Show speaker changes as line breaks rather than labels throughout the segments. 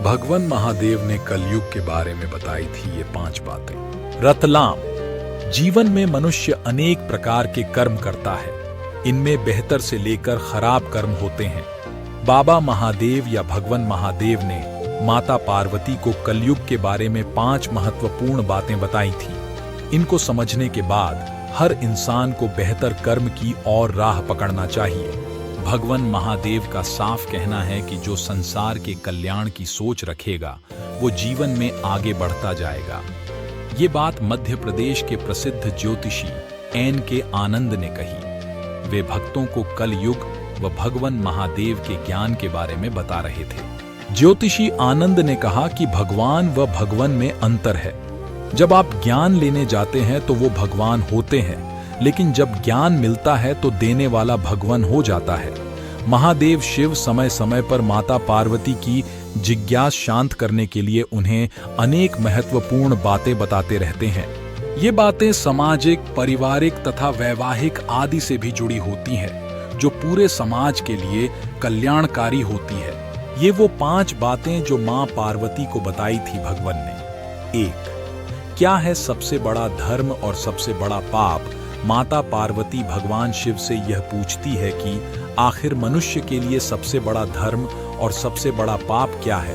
भगवान महादेव ने कलयुग के बारे में बताई थी ये 5 बातें। रतलाम। जीवन में मनुष्य अनेक प्रकार के कर्म करता है। इनमें बेहतर से लेकर खराब कर्म होते हैं। बाबा महादेव या भगवान महादेव ने माता पार्वती को कलयुग के बारे में 5 महत्वपूर्ण बातें बताई थी। इनको समझने के बाद हर इंसान को बेहतर कर्म की और राह पकड़ना चाहिए। भगवान महादेव का साफ कहना है कि जो संसार के कल्याण की सोच रखेगा वो जीवन में आगे बढ़ता जाएगा। ये बात मध्य प्रदेश के प्रसिद्ध ज्योतिषी N.K. आनंद ने कही। वे भक्तों को कलयुग व भगवान महादेव के ज्ञान के बारे में बता रहे थे। ज्योतिषी आनंद ने कहा कि भगवान व भगवान में अंतर है। जब आप ज्ञान लेने जाते हैं तो वो भगवान होते हैं, लेकिन जब ज्ञान मिलता है तो देने वाला भगवान हो जाता है। महादेव शिव समय समय पर माता पार्वती की जिज्ञासा शांत करने के लिए उन्हें अनेक महत्वपूर्ण बातें बताते रहते हैं। ये बातें सामाजिक, पारिवारिक तथा वैवाहिक आदि से भी जुड़ी होती हैं, जो पूरे समाज के लिए कल्याणकारी होती है। ये वो 5 बातें जो मां पार्वती को बताई थी भगवान ने। 1. क्या है सबसे बड़ा धर्म और सबसे बड़ा पाप? माता पार्वती भगवान शिव से यह पूछती है कि आखिर मनुष्य के लिए सबसे बड़ा धर्म और सबसे बड़ा पाप क्या है।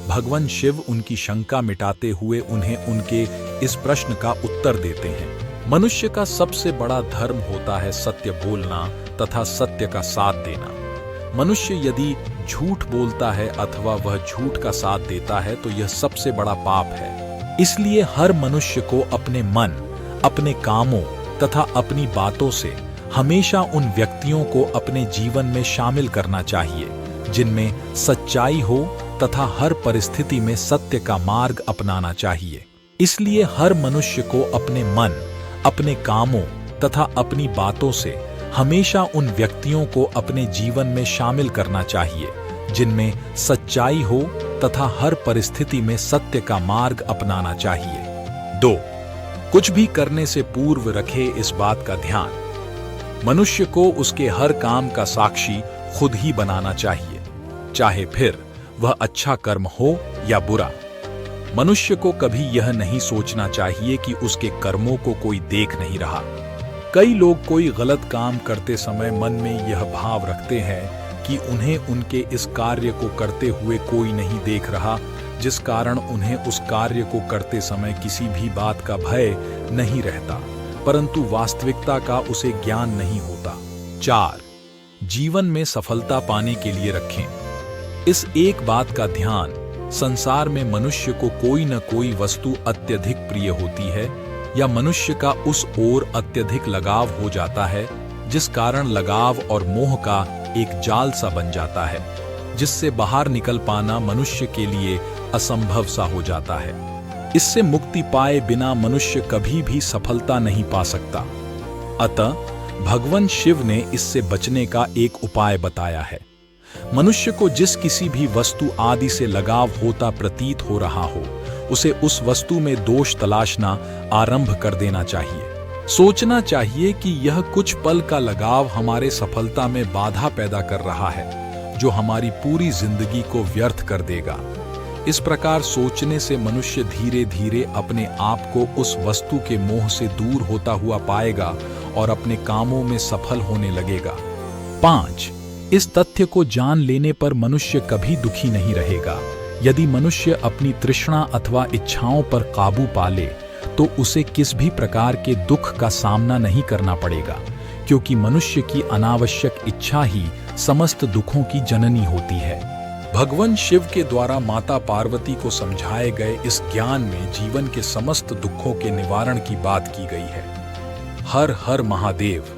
भगवान शिव उनकी शंका मिटाते हुए उन्हें उनके इस प्रश्न का उत्तर देते हैं। मनुष्य का सबसे बड़ा धर्म होता है सत्य बोलना तथा सत्य का साथ देना। मनुष्य यदि झूठ बोलता है अथवा वह झूठ का साथ देता है तो यह सबसे बड़ा पाप है। इसलिए हर मनुष्य को अपने मन, अपने कामों तथा अपनी बातों से हमेशा उन व्यक्तियों को अपने जीवन में शामिल करना चाहिए जिनमें सच्चाई हो तथा हर परिस्थिति में सत्य का मार्ग अपनाना चाहिए। इसलिए हर मनुष्य को अपने मन, अपने कामों तथा अपनी बातों से हमेशा उन व्यक्तियों को अपने जीवन में शामिल करना चाहिए जिनमें सच्चाई हो तथा हर परिस्थिति में सत्य का मार्ग अपनाना चाहिए। 2. कुछ भी करने से पूर्व रखे इस बात का ध्यान। मनुष्य को उसके हर काम का साक्षी खुद ही बनाना चाहिए, चाहे फिर वह अच्छा कर्म हो या बुरा। मनुष्य को कभी यह नहीं सोचना चाहिए कि उसके कर्मों को कोई देख नहीं रहा। कई लोग कोई गलत काम करते समय मन में यह भाव रखते हैं कि उन्हें उनके इस कार्य को करते हुए कोई नहीं देख रहा, जिस कारण उन्हें उस कार्य को करते समय किसी भी बात का भय नहीं रहता, परंतु वास्तविकता का उसे ज्ञान नहीं होता। 4. जीवन में सफलता पाने के लिए रखें इस एक बात का ध्यान। संसार में मनुष्य को कोई न कोई वस्तु अत्यधिक प्रिय होती है या मनुष्य का उस ओर अत्यधिक लगाव हो जाता है, जिस कारण लगाव और मोह का एक जाल सा बन जाता है, जिससे बाहर निकल पाना मनुष्य के लिए असंभव सा हो जाता है। इससे मुक्ति पाए बिना मनुष्य कभी भी सफलता नहीं पा सकता। अतः भगवान शिव ने इससे बचने का एक उपाय बताया है। मनुष्य को जिस किसी भी वस्तु आदि से लगाव होता प्रतीत हो रहा हो, उसे उस वस्तु में दोष तलाशना आरंभ कर देना चाहिए। सोचना चाहिए कि यह कुछ पल का लगाव हमारे सफलता में बाधा पैदा कर रहा है, जो हमारी पूरी जिंदगी को व्यर्थ कर देगा। इस प्रकार सोचने से मनुष्य धीरे धीरे अपने आप को उस वस्तु के मोह से दूर होता हुआ पाएगा और अपने कामों में सफल होने लगेगा। 5. इस तथ्य को जान लेने पर मनुष्य कभी दुखी नहीं रहेगा। यदि मनुष्य अपनी तृष्णा अथवा इच्छाओं पर काबू पा ले तो उसे किस भी प्रकार के दुख का सामना नहीं करना पड़ेगा, क्योंकि मनुष्य की अनावश्यक इच्छा ही समस्त दुखों की जननी होती है। भगवान शिव के द्वारा माता पार्वती को समझाए गए इस ज्ञान में जीवन के समस्त दुखों के निवारण की बात की गई है। हर हर महादेव।